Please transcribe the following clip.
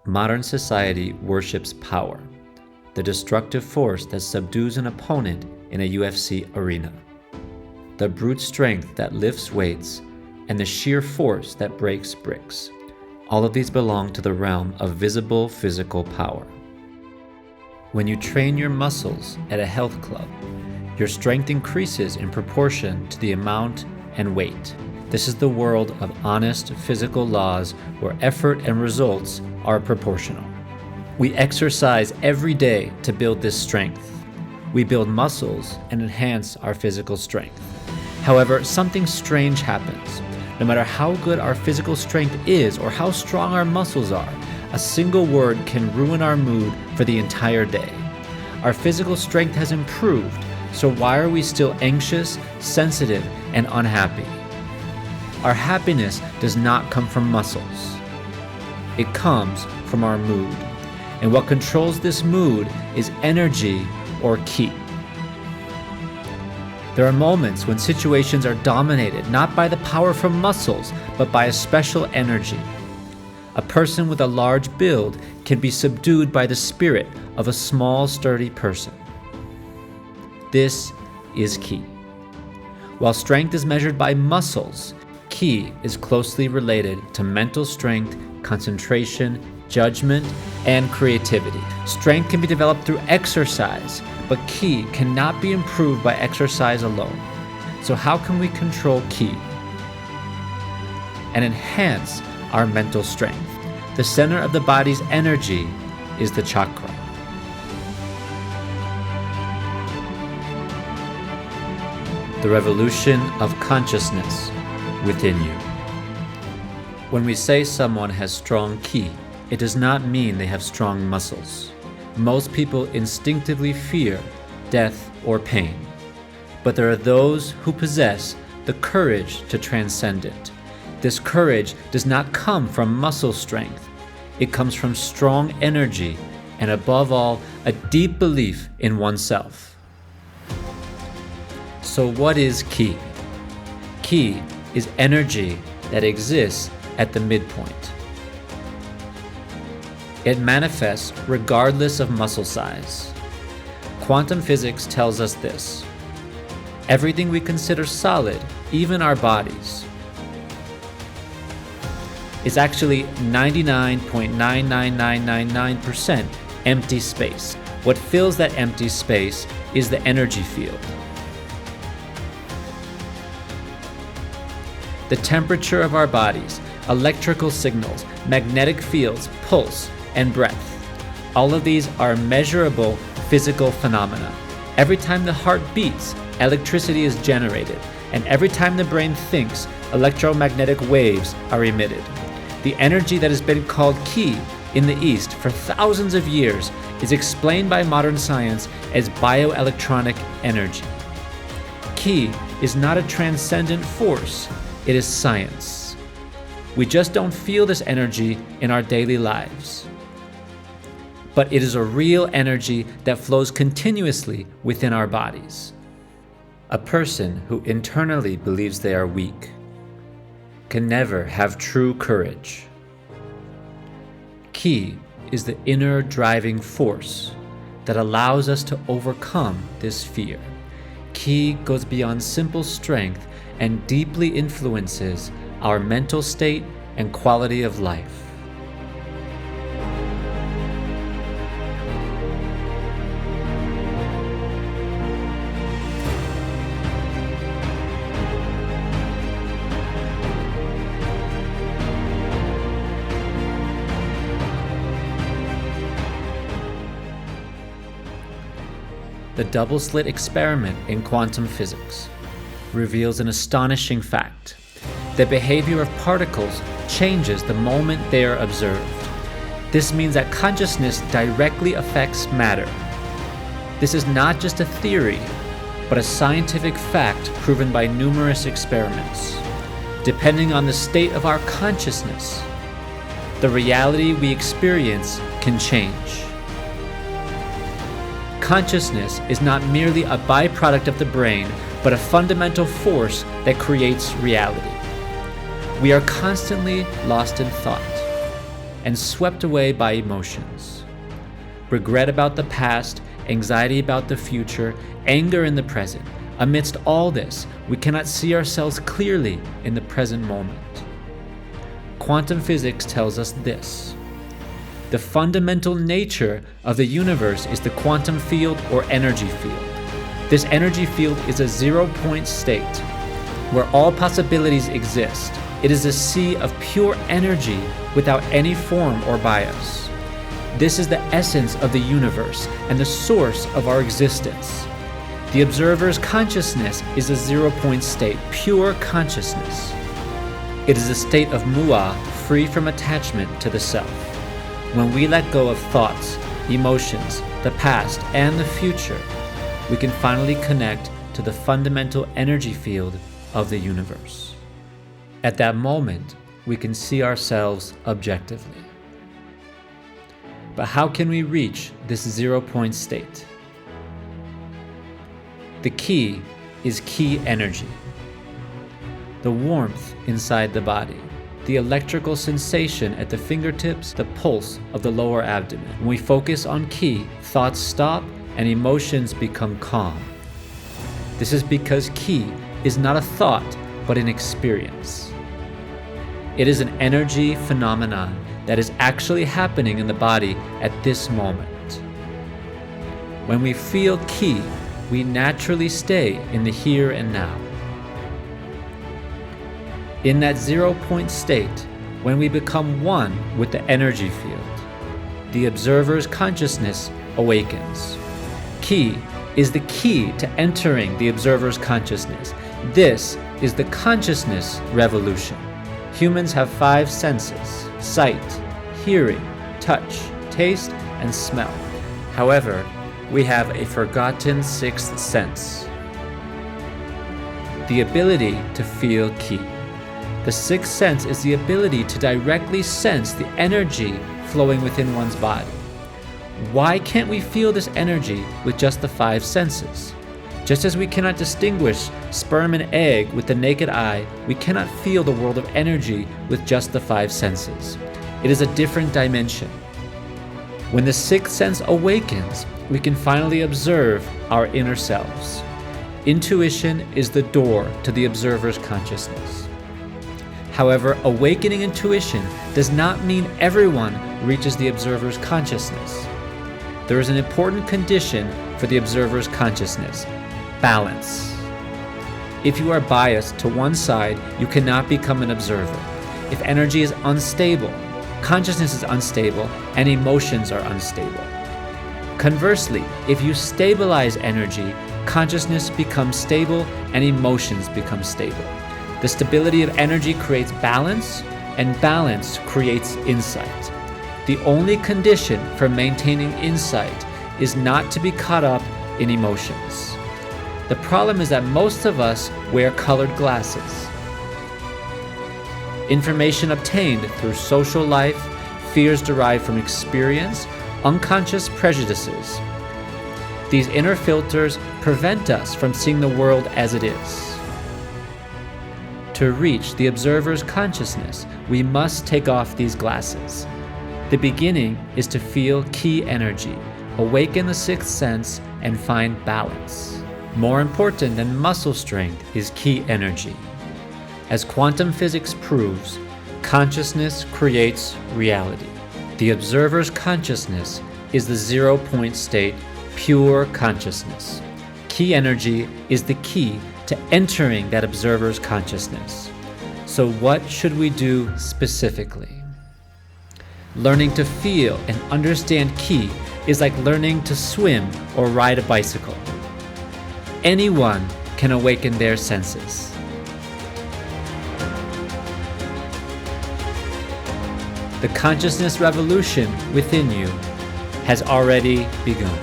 Modern society worships power, the destructive force that subdues an opponent in a UFC arena, the brute strength that lifts weights, and the sheer force that breaks bricks. All of these belong to the realm of visible physical power. When you train your muscles at a health club, your strength increases in proportion to the amount and weight. This is the world of honest physical laws where effort and results are proportional. We exercise every day to build this strength. We build muscles and enhance our physical strength. However, something strange happens. No matter how good our physical strength is or how strong our muscles are, a single word can ruin our mood for the entire day. Our physical strength has improved, so why are we still anxious, sensitive, and unhappy? Our happiness does not come from muscles. It comes from our mood. And what controls this mood is energy or ki. There are moments when situations are dominated not by the power from muscles, but by a special energy. A person with a large build can be subdued by the spirit of a small, sturdy person. This is ki. While strength is measured by muscles, ki is closely related to mental strength, concentration, judgment, and creativity. Strength can be developed through exercise, but ki cannot be improved by exercise alone. So how can we control ki and enhance our mental strength? The center of the body's energy is the chakra. The revolution of consciousness within you. When we say someone has strong ki, it does not mean they have strong muscles. Most people instinctively fear death or pain, but there are those who possess the courage to transcend it. This courage does not come from muscle strength. It comes from strong energy and, above all, a deep belief in oneself. So what is ki? Ki is energy that exists at the midpoint. It manifests regardless of muscle size. Quantum physics tells us this. Everything we consider solid, even our bodies, is actually 99.99999% empty space. What fills that empty space is the energy field. The temperature of our bodies, electrical signals, magnetic fields, pulse, and breath. All of these are measurable physical phenomena. Every time the heart beats, electricity is generated, and every time the brain thinks, electromagnetic waves are emitted. The energy that has been called ki in the East for thousands of years is explained by modern science as bioelectronic energy. Ki is not a transcendent force. It is science. We just don't feel this energy in our daily lives. But it is a real energy that flows continuously within our bodies. A person who internally believes they are weak can never have true courage. Ki is the inner driving force that allows us to overcome this fear. Ki goes beyond simple strength and deeply influences our mental state and quality of life. The double-slit experiment in quantum physics reveals an astonishing fact. The behavior of particles changes the moment they are observed. This means that consciousness directly affects matter. This is not just a theory, but a scientific fact proven by numerous experiments. Depending on the state of our consciousness, the reality we experience can change. Consciousness is not merely a byproduct of the brain, but a fundamental force that creates reality. We are constantly lost in thought. and swept away by emotions. Regret about the past, anxiety about the future, anger in the present. Amidst all this, we cannot see ourselves clearly in the present moment. Quantum physics tells us this: the fundamental nature of the universe is the quantum field or energy field. This energy field is a zero-point state where all possibilities exist. It is a sea of pure energy without any form or bias. This is the essence of the universe and the source of our existence. The observer's consciousness is a zero-point state, pure consciousness. It is a state of mu'ah, free from attachment to the self. When we let go of thoughts, emotions, the past, and the future, we can finally connect to the fundamental energy field of the universe. At that moment, we can see ourselves objectively. But how can we reach this zero-point state? The key is ki energy, the warmth inside the body, the electrical sensation at the fingertips, the pulse of the lower abdomen. When we focus on ki, thoughts stop and emotions become calm. This is because ki is not a thought, but an experience. It is an energy phenomenon that is actually happening in the body at this moment. When we feel ki, we naturally stay in the here and now. In that zero-point state, when we become one with the energy field, the observer's consciousness awakens. Ki is the key to entering the observer's consciousness. This is the consciousness revolution. Humans have 5 senses: sight, hearing, touch, taste, and smell. However, we have a forgotten 6th sense: the ability to feel ki. The 6th sense is the ability to directly sense the energy flowing within one's body. Why can't we feel this energy with just the 5 senses? Just as we cannot distinguish sperm and egg with the naked eye, we cannot feel the world of energy with just the 5 senses. It is a different dimension. When the 6th sense awakens, we can finally observe our inner selves. Intuition is the door to the observer's consciousness. However, awakening intuition does not mean everyone reaches the observer's consciousness. There is an important condition for the observer's consciousness: balance. If you are biased to one side, you cannot become an observer. If energy is unstable, consciousness is unstable, and emotions are unstable. Conversely, if you stabilize energy, consciousness becomes stable and emotions become stable. The stability of energy creates balance, and balance creates insight. The only condition for maintaining insight is not to be caught up in emotions. The problem is that most of us wear colored glasses. Information obtained through social life, fears derived from experience, unconscious prejudices. These inner filters prevent us from seeing the world as it is. To reach the observer's consciousness, we must take off these glasses. The beginning is to feel ki energy, awaken the 6th sense, and find balance. More important than muscle strength is ki energy. As quantum physics proves, consciousness creates reality. The observer's consciousness is the zero-point state, pure consciousness. Ki energy is the key to entering that observer's consciousness. So what should we do specifically? Learning to feel and understand ki is like learning to swim or ride a bicycle. Anyone can awaken their senses. The consciousness revolution within you has already begun.